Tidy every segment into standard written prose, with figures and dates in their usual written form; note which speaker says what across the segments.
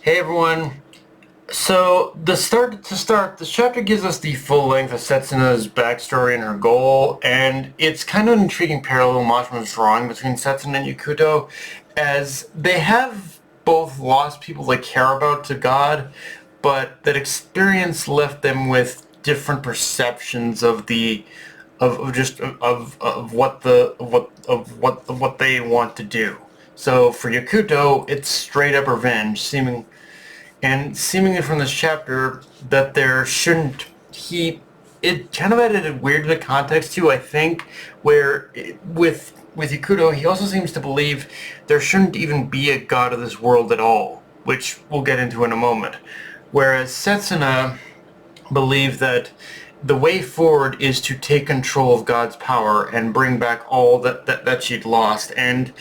Speaker 1: Hey everyone. So this chapter gives us the full length of Setsuna's backstory and her goal, and it's kind of an intriguing parallel Mashima's drawing between Setsuna and Yakuto, as they have both lost people they care about to God, but that experience left them with different perceptions of the of just of what the of what they want to do. So for Yakuto, it's straight up revenge, seemingly from this chapter that there shouldn't he it kind of added a weird bit of context too, I think, where with Yakuto he also seems to believe there shouldn't even be a god of this world at all, which we'll get into in a moment. Whereas Setsuna believed that the way forward is to take control of God's power and bring back all that she'd lost. And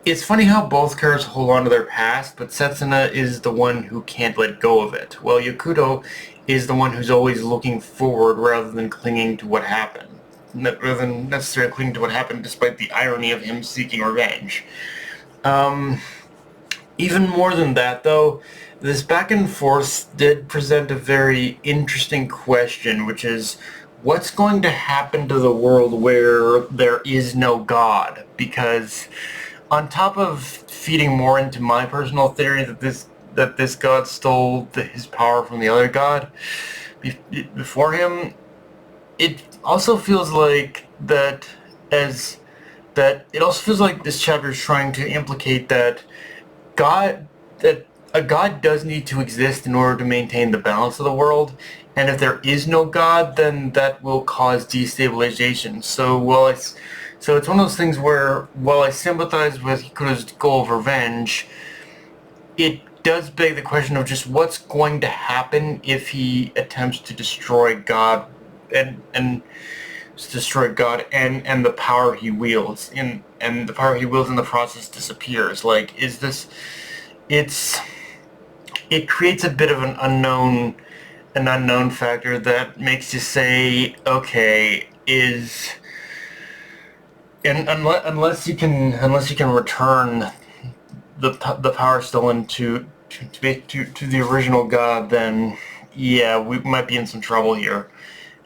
Speaker 1: it's funny how both characters hold on to their past, but Setsuna is the one who can't let go of it, while Yakuto is the one who's always looking forward rather than clinging to what happened. Rather than necessarily clinging to what happened, despite the irony of him seeking revenge. Um, Even more than that, though, this back and forth did present a very interesting question, which is what's going to happen to the world where there is no God? Because on top of feeding more into my personal theory that this god stole his power from the other god before him, it also feels like as it also feels like this chapter is trying to implicate that a god does need to exist in order to maintain the balance of the world, and if there is no god, then that will cause destabilization. So it's one of those things where, while I sympathize with Hikuto's goal of revenge, it does beg the question of just what's going to happen if he attempts to destroy God and destroy God and the power he wields and the power he wields in the process disappears. Like, is this it's it creates a bit of an unknown factor that makes you say, okay, is and unless you can return the power stolen to the original god, then yeah, we might be in some trouble here.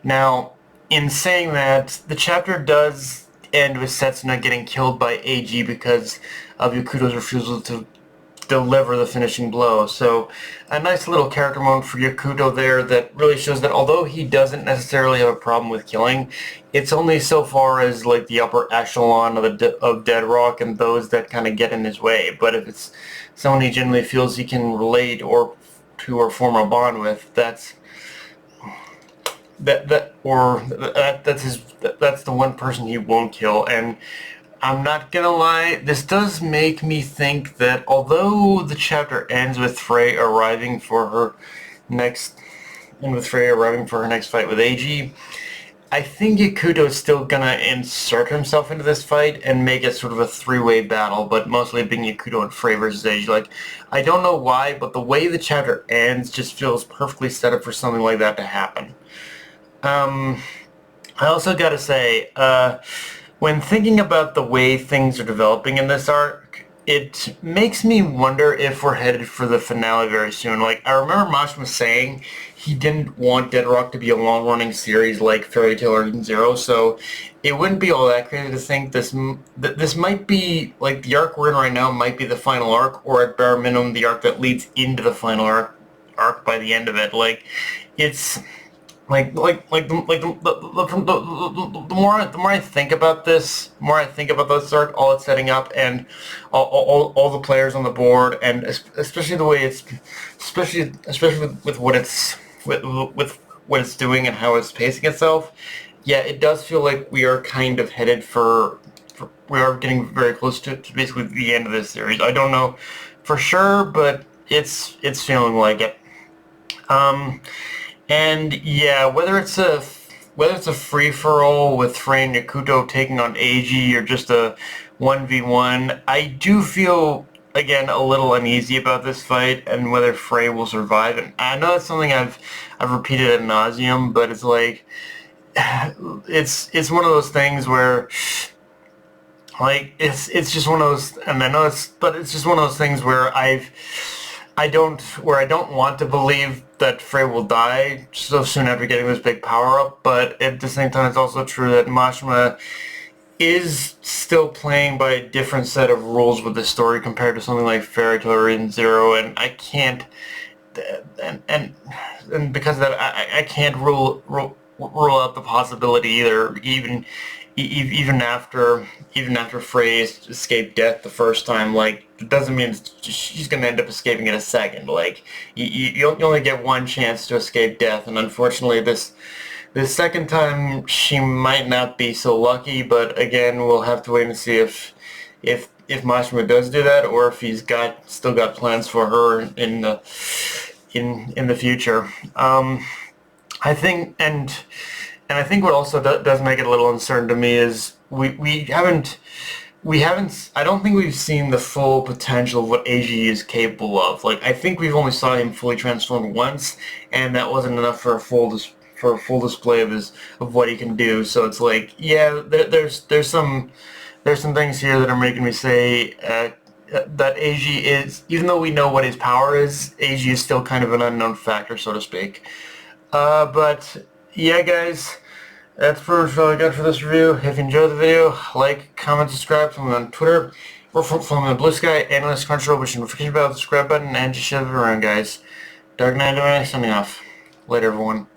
Speaker 1: Now, in saying that, the chapter does end with Setsuna getting killed by AG because of Yakuto's refusal to deliver the finishing blow. So a nice little character moment for Yakuto there that really shows that although he doesn't necessarily have a problem with killing, it's only so far as like the upper echelon of Dead Rock and those that kind of get in his way. But if it's someone he genuinely feels he can relate or form a bond with, that's the one person he won't kill. And I'm not gonna lie, this does make me think that although the chapter ends with Frey arriving for her next fight with AG, I think Ikuto is still gonna insert himself into this fight and make it sort of a three-way battle, but mostly being Ikuto and Frey versus AG. Like, I don't know why, but the way the chapter ends just feels perfectly set up for something like that to happen. Um, I also gotta say, when thinking about the way things are developing in this arc, it makes me wonder if we're headed for the finale very soon. Like, I remember Mashima saying he didn't want Dead Rock to be a long-running series like Fairy Tail or Eden Zero, so it wouldn't be all that crazy to think this might be, like, the arc we're in right now might be the final arc, or at bare minimum, the arc that leads into the final arc by the end of it. Like, it's the more I think about this, the more I think about this arc, all it's setting up, and all the players on the board, and especially the way it's, especially with what it's with what it's doing and how it's pacing itself. Yeah, it does feel like we are kind of headed for we are getting very close to basically the end of this series. I don't know for sure, but it's feeling like it. Um, and yeah, whether it's a free for all with Frey and Yakuto taking on AG or just a 1v1, I do feel again a little uneasy about this fight and whether Frey will survive. And I know it's something I've repeated ad nauseum, but it's like it's one of those things where like it's just one of those, and I know it's just one of those things where I don't want to believe that Frey will die so soon after getting this big power up, but at the same time, it's also true that Mashima is still playing by a different set of rules with the story compared to something like Fairy Tail or Eden Zero, and I can't, and and, and because of that, I can't rule out the possibility either, even after Frey escaped death the first time. Like, it doesn't mean she's gonna end up escaping it a second. Like, you only get one chance to escape death, and unfortunately, this second time she might not be so lucky. But again, we'll have to wait and see if Mashima does do that, or if he's still got plans for her in the future. I think, and I think what also does make it a little uncertain to me is we haven't I don't think we've seen the full potential of what AG is capable of. Like, I think we've only saw him fully transformed once, and that wasn't enough for a full display of what he can do. So it's like, yeah, there's some things here that are making me say that AG is, even though we know what his power is, AG is still kind of an unknown factor, so to speak. But yeah, guys, that's pretty much all I got for this review. If you enjoyed the video, like, comment, subscribe. Follow me on Twitter, or follow me on Blue Sky, Analyst Crunchyroll, push the notification bell, the subscribe button, and just share it around, guys. Dark Knight, signing off. Later, everyone.